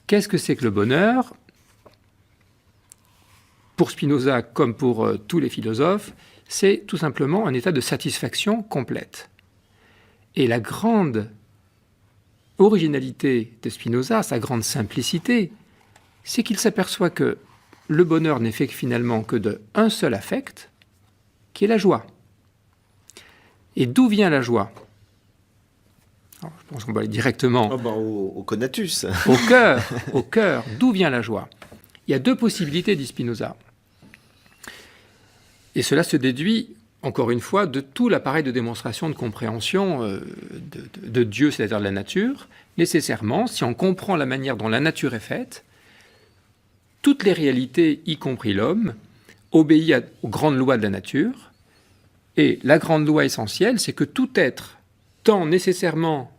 Qu'est-ce que c'est que le bonheur ? Pour Spinoza, comme pour tous les philosophes, c'est tout simplement un état de satisfaction complète. Et la grande originalité de Spinoza, sa grande simplicité, c'est qu'il s'aperçoit que le bonheur n'est fait finalement que d'un seul affect, qui est la joie. Et d'où vient la joie ? Alors, je pense qu'on va aller directement au conatus. Au cœur. D'où vient la joie ? Il y a deux possibilités, dit Spinoza. Et cela se déduit, encore une fois, de tout l'appareil de démonstration, de compréhension de Dieu, c'est-à-dire de la nature. Nécessairement, si on comprend la manière dont la nature est faite, toutes les réalités, y compris l'homme, obéissent aux grandes lois de la nature. Et la grande loi essentielle, c'est que tout être tend nécessairement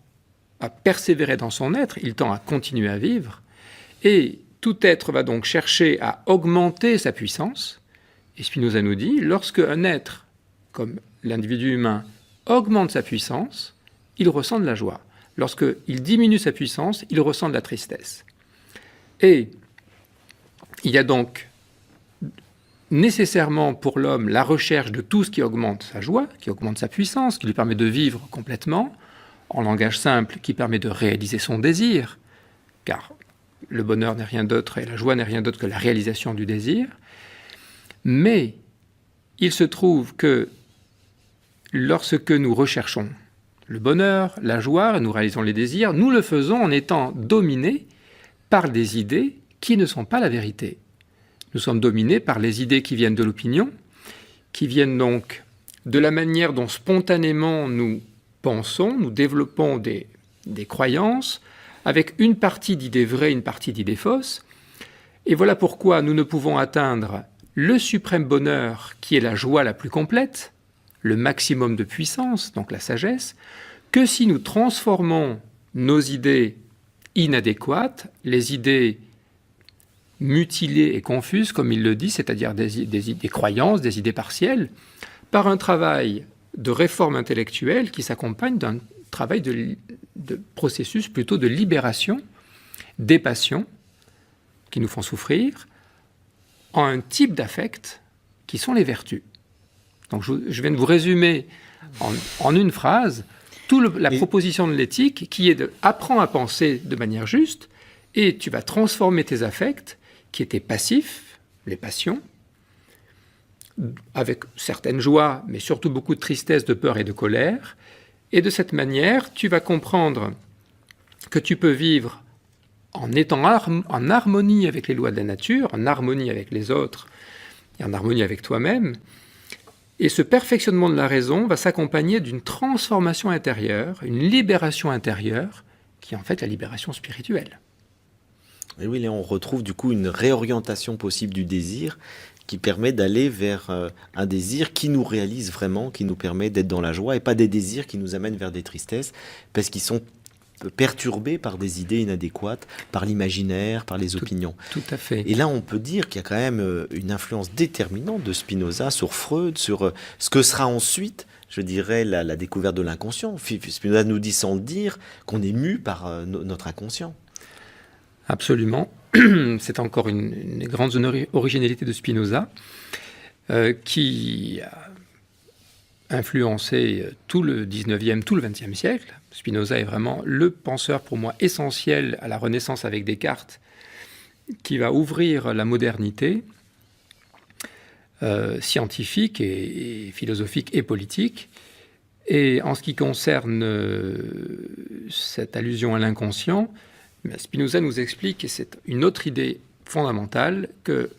à persévérer dans son être, il tend à continuer à vivre, et tout être va donc chercher à augmenter sa puissance. Et Spinoza nous dit, lorsque un être, comme l'individu humain, augmente sa puissance, il ressent de la joie. Lorsqu'il diminue sa puissance, il ressent de la tristesse. Et il y a donc nécessairement pour l'homme la recherche de tout ce qui augmente sa joie, qui augmente sa puissance, qui lui permet de vivre complètement, en langage simple, qui permet de réaliser son désir, car le bonheur n'est rien d'autre et la joie n'est rien d'autre que la réalisation du désir. Mais il se trouve que lorsque nous recherchons le bonheur, la joie, et nous réalisons les désirs, nous le faisons en étant dominés par des idées qui ne sont pas la vérité. Nous sommes dominés par les idées qui viennent de l'opinion, qui viennent donc de la manière dont spontanément nous pensons, nous développons des croyances, avec une partie d'idées vraies, une partie d'idées fausses. Et voilà pourquoi nous ne pouvons atteindre le suprême bonheur, qui est la joie la plus complète, le maximum de puissance, donc la sagesse, que si nous transformons nos idées inadéquates, les idées mutilées et confuses, comme il le dit, c'est-à-dire des croyances, des idées partielles, par un travail de réforme intellectuelle qui s'accompagne d'un travail de processus plutôt de libération des passions qui nous font souffrir, en un type d'affect qui sont les vertus. Donc je viens de vous résumer en une phrase la proposition de l'éthique qui est de apprends à penser de manière juste et tu vas transformer tes affects qui étaient passifs, les passions, avec certaines joies, mais surtout beaucoup de tristesse, de peur et de colère. Et de cette manière, tu vas comprendre que tu peux vivre en étant en harmonie avec les lois de la nature, en harmonie avec les autres et en harmonie avec toi-même. Et ce perfectionnement de la raison va s'accompagner d'une transformation intérieure, une libération intérieure, qui est en fait la libération spirituelle. Et oui, là on retrouve du coup une réorientation possible du désir qui permet d'aller vers un désir qui nous réalise vraiment, qui nous permet d'être dans la joie, et pas des désirs qui nous amènent vers des tristesses, parce qu'ils sont perturbés par des idées inadéquates, par l'imaginaire, par les opinions. Tout à fait. Et là, on peut dire qu'il y a quand même une influence déterminante de Spinoza sur Freud, sur ce que sera ensuite, je dirais, la découverte de l'inconscient. Spinoza nous dit sans le dire qu'on est mu par notre inconscient. Absolument. C'est encore une grande originalité de Spinoza qui a influencé tout le 19e, tout le 20e siècle. Spinoza est vraiment le penseur, pour moi, essentiel à la Renaissance avec Descartes, qui va ouvrir la modernité scientifique et philosophique et politique. Et en ce qui concerne cette allusion à l'inconscient, Spinoza nous explique, et c'est une autre idée fondamentale, que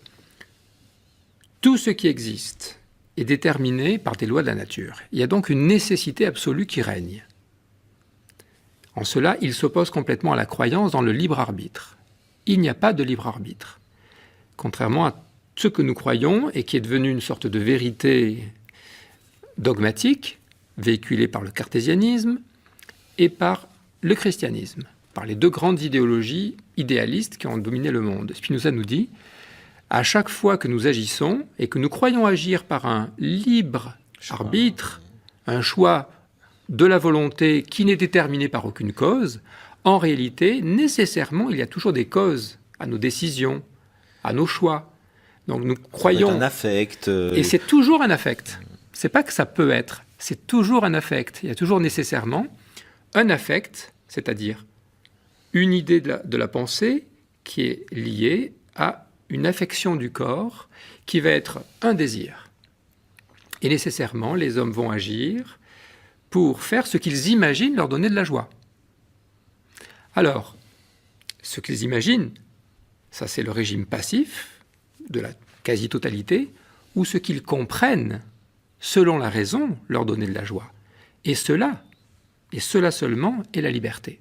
tout ce qui existe est déterminé par des lois de la nature. Il y a donc une nécessité absolue qui règne. En cela, il s'oppose complètement à la croyance dans le libre arbitre. Il n'y a pas de libre arbitre. Contrairement à ce que nous croyons, et qui est devenu une sorte de vérité dogmatique, véhiculée par le cartésianisme et par le christianisme, par les deux grandes idéologies idéalistes qui ont dominé le monde. Spinoza nous dit, à chaque fois que nous agissons et que nous croyons agir par un libre arbitre, un choix de la volonté qui n'est déterminé par aucune cause, En réalité, nécessairement, il y a toujours des causes à nos décisions, à nos choix. Donc nous croyons... un affect. Et c'est toujours un affect. C'est pas que ça peut être, c'est toujours un affect. Il y a toujours nécessairement un affect, c'est-à-dire une idée de la pensée qui est liée à une affection du corps qui va être un désir. Et nécessairement, les hommes vont agir pour faire ce qu'ils imaginent leur donner de la joie. Alors, ce qu'ils imaginent, ça c'est le régime passif de la quasi-totalité, ou ce qu'ils comprennent, selon la raison, leur donner de la joie. Et cela seulement, est la liberté.